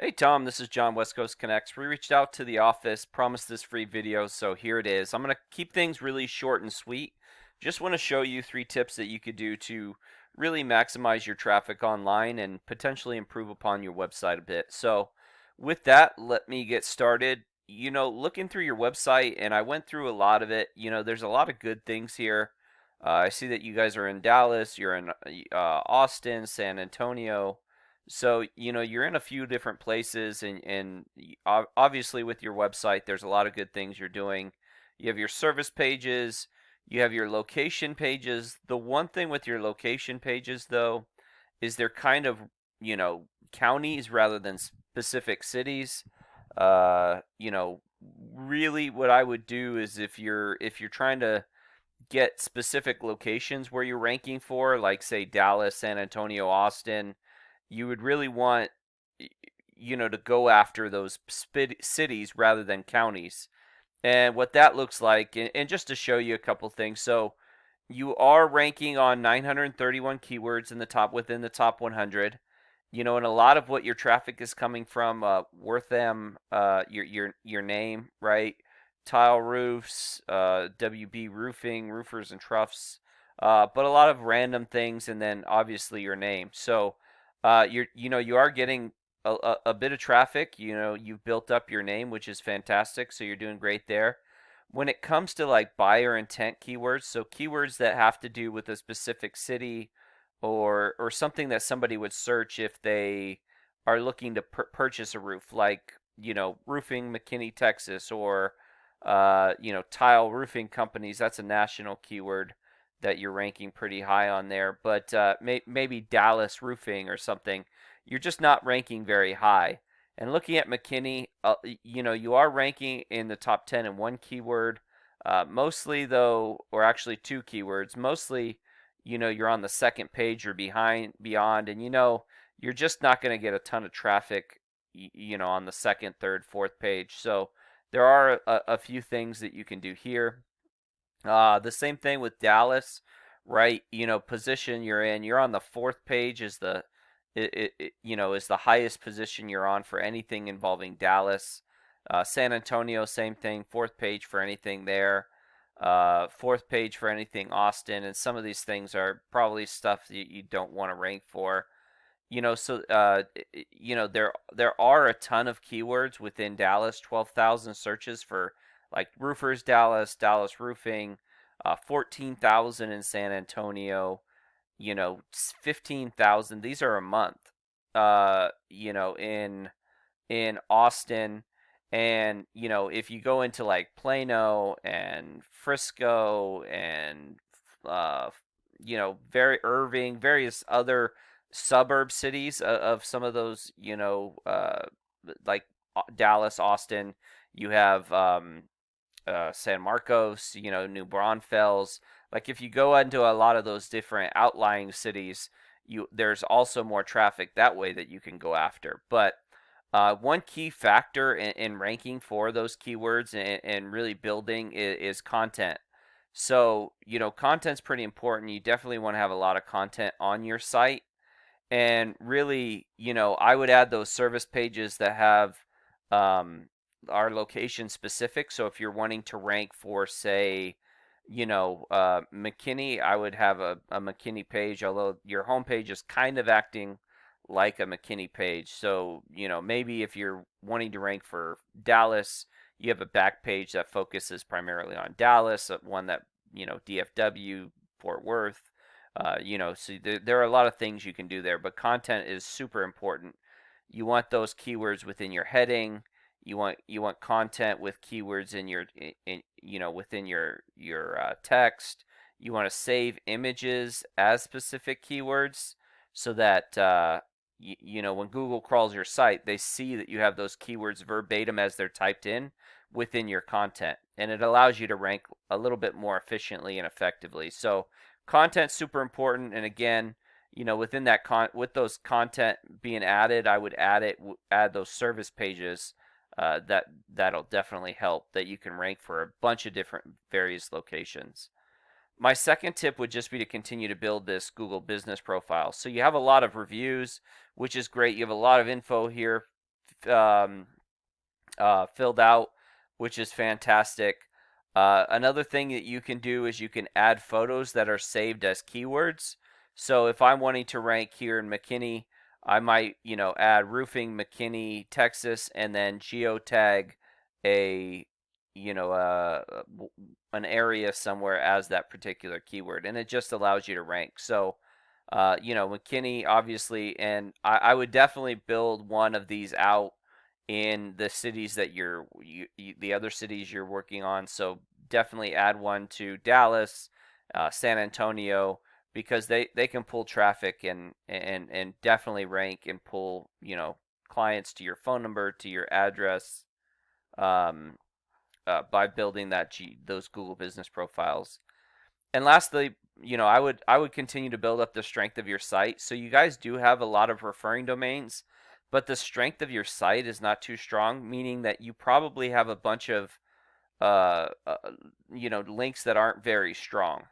Hey Tom, this is John, West Coast Connects. We reached out to the office, promised this free video, so here it is. I'm going to keep things really short and sweet. Just want to show you 3 tips that you could do to really maximize your traffic online and potentially improve upon your website a bit. So, with that, let me get started. Looking through your website, and I went through a lot of it. There's a lot of good things here. I see that you guys are in Dallas, you're in Austin, San Antonio. So, you're in a few different places, and obviously with your website, there's a lot of good things you're doing. You have your service pages, you have your location pages. The one thing with your location pages, though, is they're kind of, counties rather than specific cities. Uh, you know, Really what I would do is if you're trying to get specific locations where you're ranking for, like say Dallas, San Antonio, Austin, you would really want to go after those cities rather than counties. And what that looks like, and just to show you a couple things, so you are ranking on 931 keywords in the top within the top 100. And a lot of what your traffic is coming from, Wortham, your name, right? Tile roofs, WB roofing, roofers and troughs, but a lot of random things, and then obviously your name. So, you are getting a bit of traffic. You've built up your name, which is fantastic. So you're doing great there. When it comes to like buyer intent keywords, so keywords that have to do with a specific city or something that somebody would search if they are looking to purchase a roof, like roofing McKinney, Texas, or tile roofing companies. That's a national keyword that you're ranking pretty high on there. But maybe Dallas roofing or something, you're just not ranking very high. And looking at McKinney, you are ranking in the top 10 in one keyword. Mostly though, or actually 2 keywords. Mostly, you're on the second page or beyond, and you're just not going to get a ton of traffic, on the second, third, fourth page. So there are a few things that you can do here. The same thing with Dallas, right? Position you're in. You're on the fourth page is is the highest position you're on for anything involving Dallas. San Antonio, same thing. Fourth page for anything there. Fourth page for anything Austin, and some of these things are probably stuff that you don't want to rank for. There are a ton of keywords within Dallas. 12,000 searches for like roofers Dallas, Dallas roofing, 14,000 in San Antonio. 15,000. These are a month. In Austin, and if you go into like Plano and Frisco and uh, very Irving, various other suburb cities of some of those, like Dallas, Austin, you have San Marcos, New Braunfels. Like if you go into a lot of those different outlying cities, there's also more traffic that way that you can go after. But one key factor in ranking for those keywords and really building is content. So, content's pretty important. You definitely want to have a lot of content on your site. And really, I would add those service pages that have um, are location specific. So if you're wanting to rank for, say, McKinney, I would have a McKinney page, although your homepage is kind of acting like a McKinney page. So, maybe if you're wanting to rank for Dallas, you have a back page that focuses primarily on Dallas, one that, DFW, Fort Worth, so there are a lot of things you can do there, but content is super important. You want those keywords within your heading. You want content with keywords in within your text. You want to save images as specific keywords so that when Google crawls your site, they see that you have those keywords verbatim as they're typed in within your content, and it allows you to rank a little bit more efficiently and effectively. So content's super important, and again, within that with those content being added, I would add those service pages. That'll definitely help, that you can rank for a bunch of different various locations. My second tip would just be to continue to build this Google business profile. So you have a lot of reviews, which is great. You have a lot of info here, filled out, which is fantastic. Another thing that you can do is you can add photos that are saved as keywords. So if I'm wanting to rank here in McKinney, I might, add roofing McKinney, Texas, and then geotag a, you know, uh, an area somewhere as that particular keyword, and it just allows you to rank. So, McKinney, obviously, and I would definitely build one of these out in the cities that the other cities you're working on. So definitely add one to Dallas, San Antonio, because they can pull traffic and definitely rank and pull clients to your phone number, to your address, um, by building those Google business profiles. And lastly, I would continue to build up the strength of your site. So you guys do have a lot of referring domains, but the strength of your site is not too strong, meaning that you probably have a bunch of uh, uh, links that aren't very strong.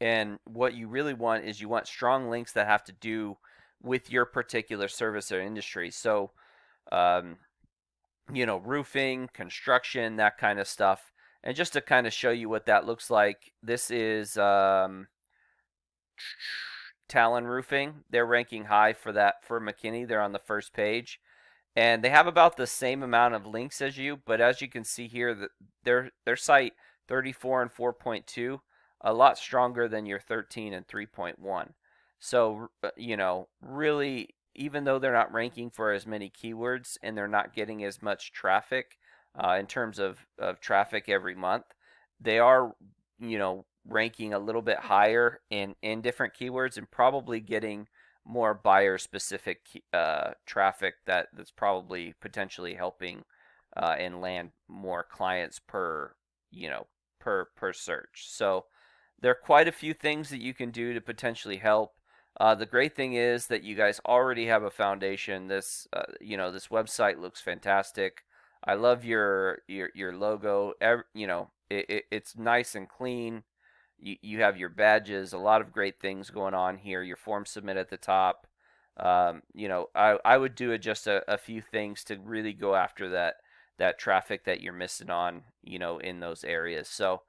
And what you really want is you want strong links that have to do with your particular service or industry. So, um, roofing, construction, that kind of stuff. And just to kind of show you what that looks like, this is Talon Roofing. They're ranking high for McKinney. They're on the first page, and they have about the same amount of links as you. But as you can see here, their site 34 and 4.2, a lot stronger than your 13 and 3.1. So really, even though they're not ranking for as many keywords and they're not getting as much traffic in terms of traffic every month, they are ranking a little bit higher in different keywords and probably getting more buyer specific traffic that's probably potentially helping and land more clients per search. So there are quite a few things that you can do to potentially help. The great thing is that you guys already have a foundation. This website looks fantastic. I love your logo. It's nice and clean. You have your badges, a lot of great things going on here. Your form submit at the top. I would do just a few things to really go after that traffic that you're missing on, in those areas. So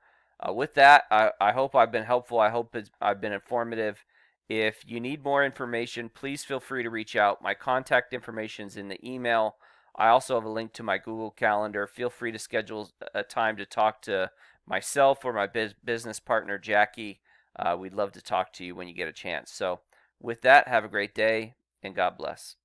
with that, I hope I've been helpful. I hope I've been informative. If you need more information, please feel free to reach out. My contact information is in the email. I also have a link to my Google Calendar. Feel free to schedule a time to talk to myself or my business partner, Jackie. We'd love to talk to you when you get a chance. So, with that, have a great day and God bless.